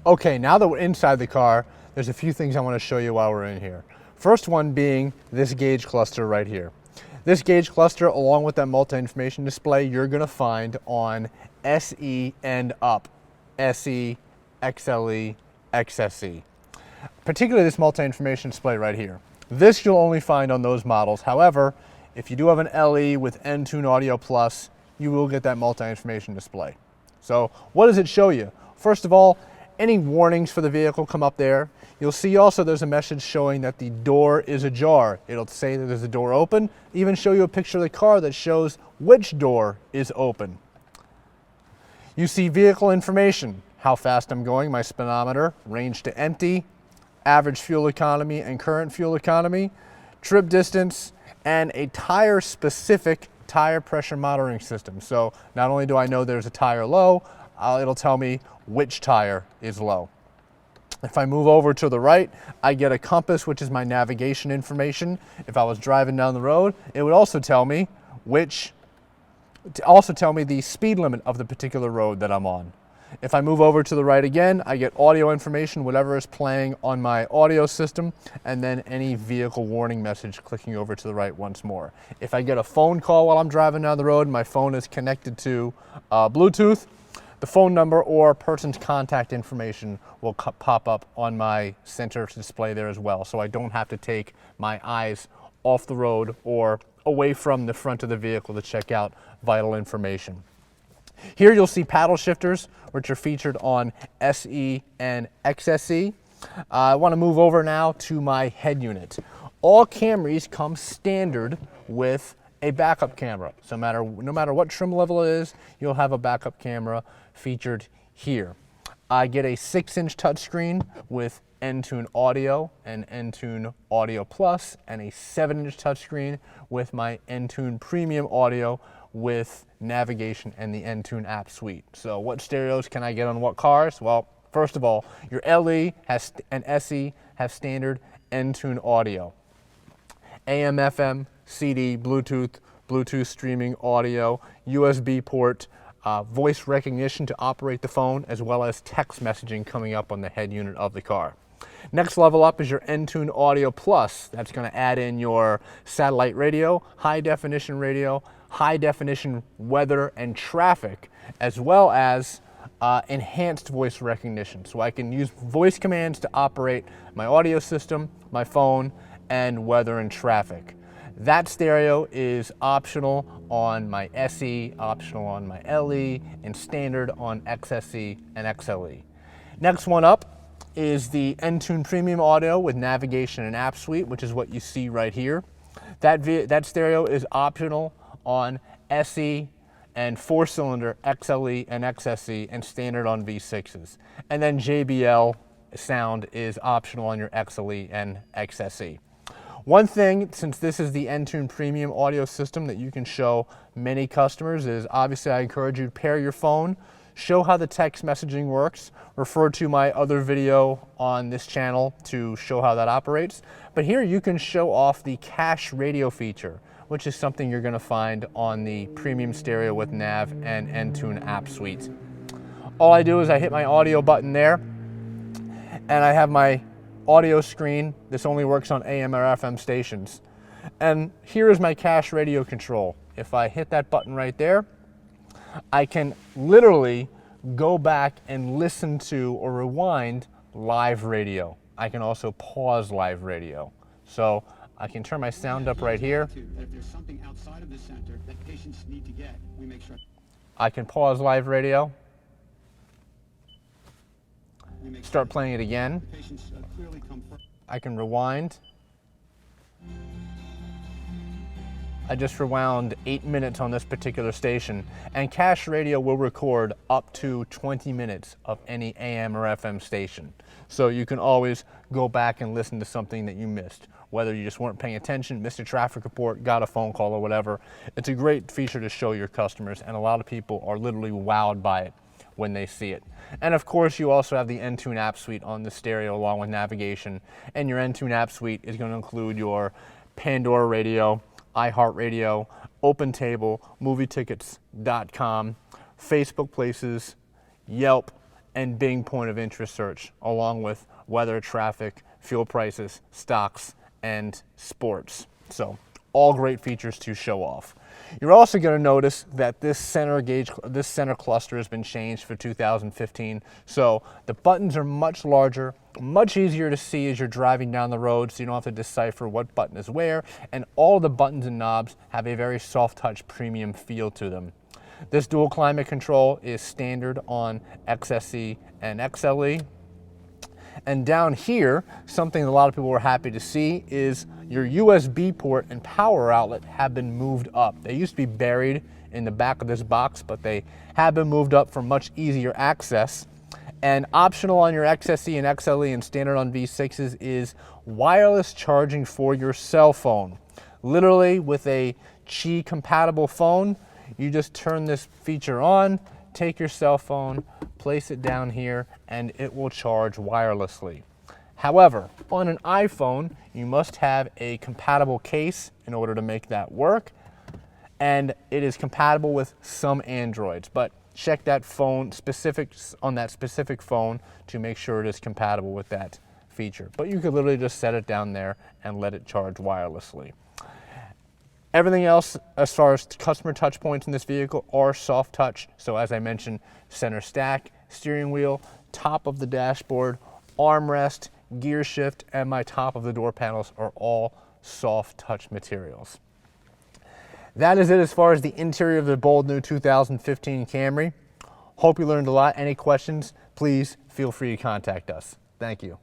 Okay, now that we're inside the car, there's a few things I want to show you while we're in here. First one being this gauge cluster right here. This gauge cluster, along with that multi-information display, you're going to find on SE and up. SE, XLE, XSE. Particularly this multi-information display right here. This you'll only find on those models. However, if you do have an LE with Entune Audio Plus, you will get that multi-information display. So what does it show you? First of all, any warnings for the vehicle come up there. You'll see also there's a message showing that the door is ajar. It'll say that there's a door open, even show you a picture of the car that shows which door is open. You see vehicle information, how fast I'm going, my speedometer, range to empty, average fuel economy and current fuel economy, trip distance, and a tire-specific tire pressure monitoring system. So not only do I know there's a tire low, it'll tell me which tire is low. If I move over to the right, I get a compass, which is my navigation information. If I was driving down the road, it would also tell me the speed limit of the particular road that I'm on. If I move over to the right again, I get audio information, whatever is playing on my audio system, and then any vehicle warning message clicking over to the right once more. If I get a phone call while I'm driving down the road and my phone is connected to Bluetooth, the phone number or person's contact information will pop up on my center display there as well, so I don't have to take my eyes off the road or away from the front of the vehicle to check out vital information. Here you'll see paddle shifters, which are featured on SE and XSE. I want to move over now to my head unit. All Camrys come standard with a backup camera. So no matter what trim level it is, you'll have a backup camera featured here. I get a 6-inch touchscreen with Entune Audio and Entune Audio Plus, and a 7-inch touchscreen with my Entune Premium Audio with navigation and the Entune app suite. So what stereos can I get on what cars? Well, first of all, your LE and SE have standard Entune Audio. AM, FM, CD, Bluetooth streaming audio, USB port, voice recognition to operate the phone, as well as text messaging coming up on the head unit of the car. Next level up is your Entune Audio Plus. That's going to add in your satellite radio, high definition weather and traffic, as well as enhanced voice recognition. So I can use voice commands to operate my audio system, my phone, and weather and traffic. That stereo is optional on my SE, optional on my LE, and standard on XSE and XLE. Next one up is the Entune Premium Audio with navigation and app suite, which is what you see right here. That stereo is optional on SE and 4-cylinder XLE and XSE, and standard on V6s. And then JBL sound is optional on your XLE and XSE. One thing, since this is the Entune Premium Audio system that you can show many customers, is obviously I encourage you to pair your phone, show how the text messaging works, refer to my other video on this channel to show how that operates. But here you can show off the cache radio feature, which is something you're going to find on the Premium Stereo with Nav and Entune app suite. All I do is I hit my audio button there, and I have my audio screen. This only works on AM or FM stations. And here is my cache radio control. If I hit that button right there, I can literally go back and listen to or rewind live radio. I can also pause live radio. So I can turn my sound up right here. If there's something outside of the center that patients need to get, we make sure. I can pause live radio. Start playing it again. I can rewind. I just rewound 8 minutes on this particular station, and cache radio will record up to 20 minutes of any AM or FM station. So you can always go back and listen to something that you missed, whether you just weren't paying attention, missed a traffic report, got a phone call or whatever. It's a great feature to show your customers, and a lot of people are literally wowed by it when they see it. And of course, you also have the Entune app suite on the stereo along with navigation, and your Entune app suite is going to include your Pandora radio, iHeartRadio, OpenTable, MovieTickets.com, Facebook Places, Yelp, and Bing point of interest search, along with weather, traffic, fuel prices, stocks, and sports. So all great features to show off. You're also going to notice that this center cluster has been changed for 2015. So the buttons are much larger, much easier to see as you're driving down the road, so you don't have to decipher what button is where, and all the buttons and knobs have a very soft touch premium feel to them. This dual climate control is standard on XSE and XLE. And down here, something a lot of people were happy to see is your USB port and power outlet have been moved up. They used to be buried in the back of this box, but they have been moved up for much easier access. And optional on your XSE and XLE and standard on V6s is wireless charging for your cell phone. Literally, with a Qi compatible phone, you just turn this feature on, take your cell phone, place it down here, and it will charge wirelessly. However, on an iPhone, you must have a compatible case in order to make that work, and it is compatible with some Androids, but check that phone specifics on that specific phone to make sure it is compatible with that feature. But you could literally just set it down there and let it charge wirelessly. Everything else, as far as customer touch points in this vehicle, are soft touch. So as I mentioned, center stack, steering wheel, top of the dashboard, armrest, gear shift, and my top of the door panels are all soft touch materials. That is it as far as the interior of the bold new 2015 Camry. Hope you learned a lot. Any questions, please feel free to contact us. Thank you.